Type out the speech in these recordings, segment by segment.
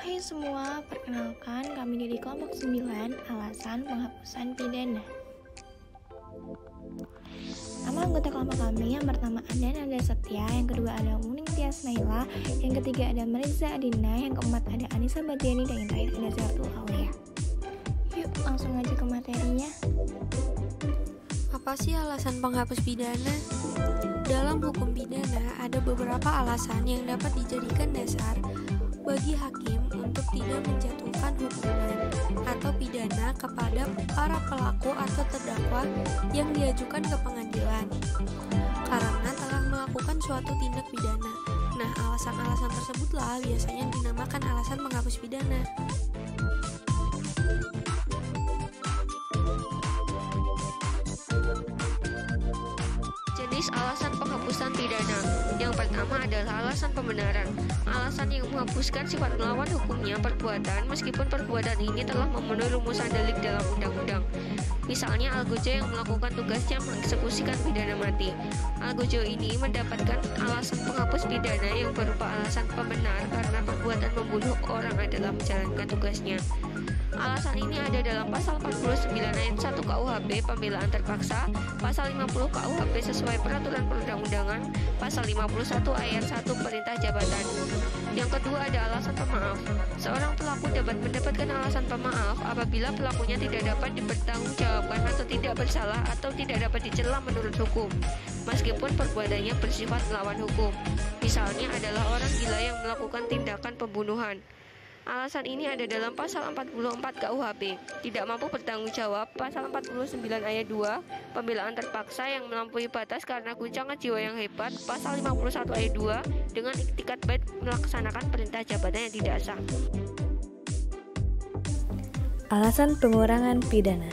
Hai semua, perkenalkan kami dari kelompok 9, alasan penghapusan pidana. Nama anggota kelompok kami yang pertama ada Nanda Setia, yang kedua ada Muning Tias Naila, yang ketiga ada Mariza Adina, yang keempat ada Anissa Batiani, dan yang terakhir ada Zertul Aulia. Yuk langsung aja ke materinya. Apa sih alasan penghapus pidana? Dalam hukum pidana ada beberapa alasan yang dapat dijadikan dasar bagi hakim untuk tidak menjatuhkan hukuman atau pidana kepada para pelaku atau terdakwa yang diajukan ke pengadilan karena telah melakukan suatu tindak pidana. Nah, alasan-alasan tersebutlah biasanya dinamakan alasan penghapus pidana. Jenis alasan penghapusan pidana. Yang pertama adalah alasan pembenaran. Alasan yang menghapuskan sifat melawan hukumnya perbuatan meskipun perbuatan ini telah memenuhi rumusan delik dalam undang-undang. Misalnya Algojo yang melakukan tugasnya mengeksekusikan pidana mati. Algojo ini mendapatkan alasan penghapus pidana yang berupa alasan pembenar karena perbuatan membunuh orang adalah menjalankan tugasnya. Alasan ini ada dalam pasal 49 ayat 1 KUHP pembelaan terpaksa, pasal 50 KUHP sesuai peraturan perundang-undangan, pasal 51 ayat 1 perintah jabatan. Yang kedua ada alasan pemaaf. Seorang pelaku dapat mendapatkan alasan pemaaf apabila pelakunya tidak dapat dipertanggungjawabkan atau tidak bersalah atau tidak dapat dicela menurut hukum, meskipun perbuatannya bersifat melawan hukum. Misalnya adalah orang gila yang melakukan tindakan pembunuhan. Alasan ini ada dalam pasal 44 KUHP, tidak mampu bertanggung jawab, pasal 49 ayat 2, pembelaan terpaksa yang melampaui batas karena guncangan jiwa yang hebat, pasal 51 ayat 2, dengan iktikat baik melaksanakan perintah jabatan yang tidak sah. Alasan pengurangan pidana.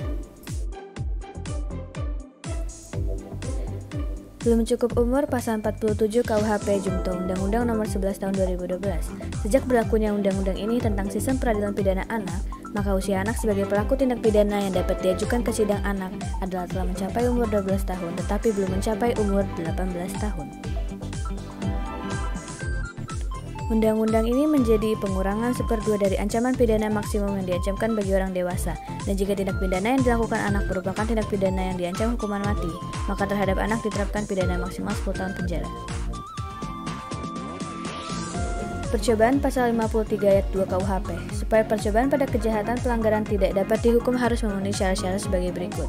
Belum cukup umur pasal 47 KUHP Junto Undang-Undang Nomor 11 Tahun 2012. Sejak berlakunya undang-undang ini tentang sistem peradilan pidana anak, maka usia anak sebagai pelaku tindak pidana yang dapat diajukan ke sidang anak adalah telah mencapai umur 12 tahun tetapi belum mencapai umur 18 tahun. Undang-undang ini menjadi pengurangan 1/2 dari ancaman pidana maksimum yang diancamkan bagi orang dewasa, dan jika tindak pidana yang dilakukan anak merupakan tindak pidana yang diancam hukuman mati, maka terhadap anak diterapkan pidana maksimal 10 tahun penjara. Percobaan pasal 53 ayat 2 KUHP. Supaya percobaan pada kejahatan pelanggaran tidak dapat dihukum harus memenuhi syarat-syarat sebagai berikut.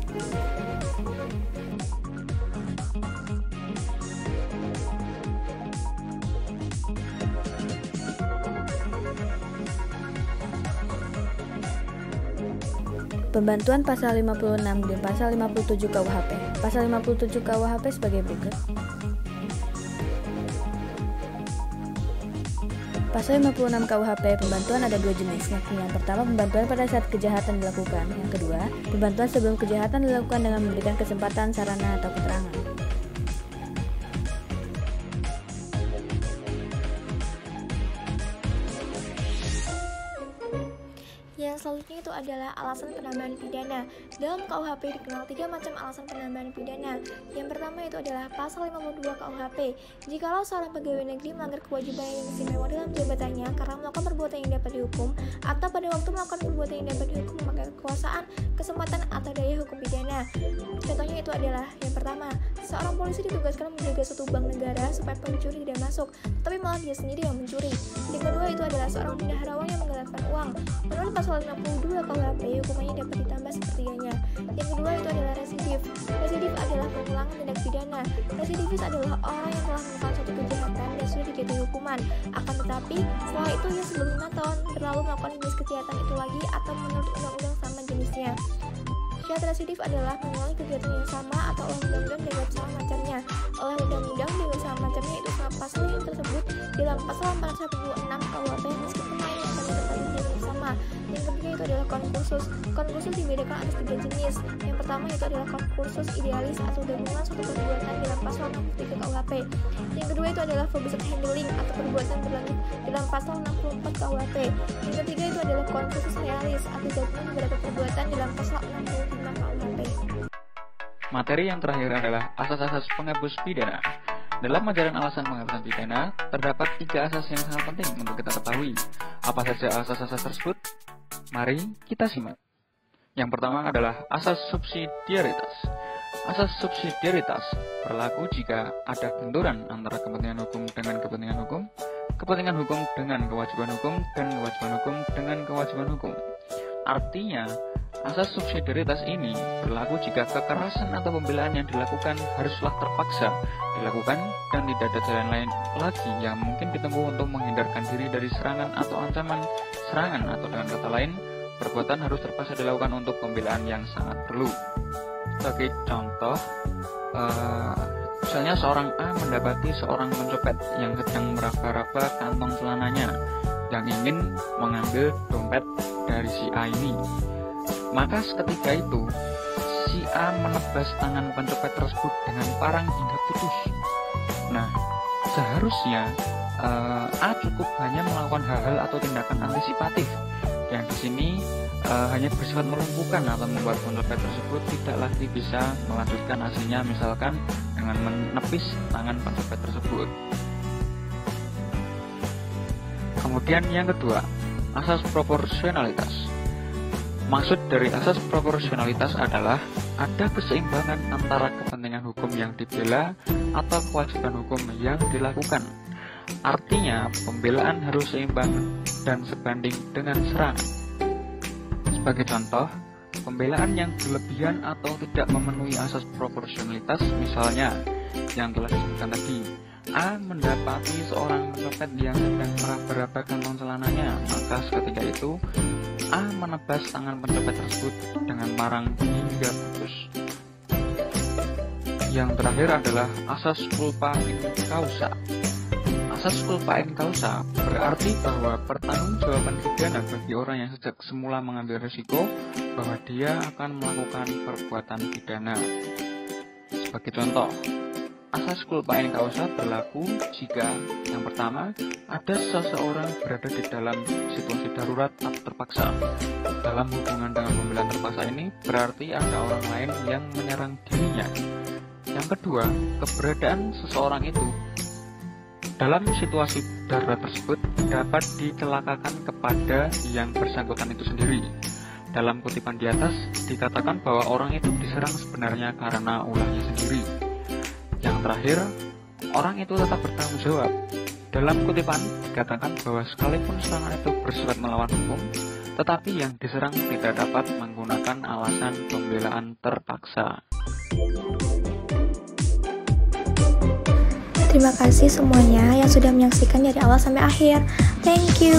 Pembantuan pasal 56 dan pasal 57 KUHP. Pasal 57 KUHP sebagai berikut. Pasal 56 KUHP pembantuan ada 2 jenis, yakni yang pertama pembantuan pada saat kejahatan dilakukan, yang kedua pembantuan sebelum kejahatan dilakukan dengan memberikan kesempatan, sarana, atau keterangan. Yang selanjutnya itu adalah alasan penambahan pidana. Dalam KUHP dikenal 3 macam alasan penambahan pidana. Yang pertama itu adalah pasal 52 KUHP. Jikalau seorang pegawai negeri melanggar kewajiban yang istimewa dalam jabatannya karena melakukan perbuatan yang dapat dihukum atau pada waktu melakukan perbuatan yang dapat dihukum memakai kekuasaan, kesempatan, atau daya hukum pidana. Contohnya itu adalah yang pertama, seorang polisi ditugaskan menjaga suatu bank negara supaya pencuri tidak masuk, tapi malah dia sendiri yang mencuri. Yang kedua itu adalah seorang bendaharawan yang menggelapkan uang. Menurut pasal 52 KUHP, hukumannya dapat ditambah sepertiganya. Yang kedua itu adalah residif. Residif adalah pengulangan tindak pidana. Residivis adalah orang yang telah melakukan suatu kejahatan dan sudah dijatuhi hukuman. Akan tetapi, setelah itu ia sebelum 5 tahun berlalu melakukan jenis kejahatan itu lagi atau menurut undang-undang sama jenisnya. Syarat residif adalah mengulangi kegiatan yang sama atau oleh undang-undang dengan sama macamnya. Oleh undang-undang dengan sama macamnya itu sama pasal yang tersebut dalam pasal 446 KUHP meskipun lain yang akan ditempati dengan sama. Yang ketiga itu adalah konkursus. Konkursus dibedakan atas 3 jenis. Yang pertama itu adalah konkursus idealis atau gabungan suatu perbuatan dalam pasal 63 KUHP. Yang kedua itu adalah verbose handling atau perbuatan berlanjut dalam pasal 64 KUHP. Yang ketiga itu adalah konkursus realis atau gabungan beberapa perbuatan dalam pasal 65 KUHP. Materi yang terakhir adalah asas-asas penghapus pidana. Dalam ajaran alasan penghapusan pidana, terdapat 3 asas yang sangat penting untuk kita ketahui. Apa saja asas-asas tersebut? Mari kita simak. Yang pertama adalah asas subsidiaritas. Asas subsidiaritas berlaku jika ada benturan antara kepentingan hukum dengan kepentingan hukum dengan kewajiban hukum, dan kewajiban hukum dengan kewajiban hukum. Artinya, asas subsidiaritas ini berlaku jika kekerasan atau pembelaan yang dilakukan haruslah terpaksa dilakukan dan tidak ada jalan lain lagi yang mungkin ditempuh untuk menghindarkan diri dari serangan atau ancaman serangan, atau dengan kata lain, perbuatan harus terpaksa dilakukan untuk pembelaan yang sangat perlu. Sebagai contoh, misalnya seorang A mendapati seorang pencopet yang sedang meraba-raba kantong celananya yang ingin mengambil dompet dari si A ini. Maka seketika itu, si A menebas tangan pencopet tersebut dengan parang hingga putus. Nah, seharusnya A cukup hanya melakukan hal-hal atau tindakan antisipatif yang di sini hanya bersifat melumpuhkan atau membuat pencopet tersebut tidak lagi bisa melanjutkan aksinya, misalkan dengan menepis tangan pencopet tersebut. Kemudian yang kedua, asas proporsionalitas. Maksud dari asas proporsionalitas adalah ada keseimbangan antara kepentingan hukum yang dibela atau kewajiban hukum yang dilakukan. Artinya, pembelaan harus seimbang dan sebanding dengan serangan. Sebagai contoh, pembelaan yang berlebihan atau tidak memenuhi asas proporsionalitas, misalnya yang telah disebutkan tadi, A mendapati seorang pencopet yang sedang meraba-raba kantong celananya, maka seketika itu A menebas tangan pencopet tersebut dengan parang hingga putus. Yang terakhir adalah asas culpa in causa. Asas culpa in causa berarti bahwa pertanggungjawaban pidana bagi orang yang sejak semula mengambil risiko bahwa dia akan melakukan perbuatan pidana. Sebagai contoh, asas culpa in causa berlaku jika yang pertama, ada seseorang berada di dalam situasi darurat atau terpaksa. Dalam hubungan dengan pembelaan terpaksa ini berarti ada orang lain yang menyerang dirinya. Yang kedua, keberadaan seseorang itu dalam situasi darurat tersebut dapat dicelakakan kepada yang bersangkutan itu sendiri. Dalam kutipan di atas dikatakan bahwa orang itu diserang sebenarnya karena ulahnya sendiri. Yang terakhir, orang itu tetap bertanggung jawab. Dalam kutipan dikatakan bahwa sekalipun serangan itu bersifat melawan hukum, tetapi yang diserang tidak dapat menggunakan alasan pembelaan terpaksa. Terima kasih semuanya yang sudah menyaksikan dari awal sampai akhir. Thank you.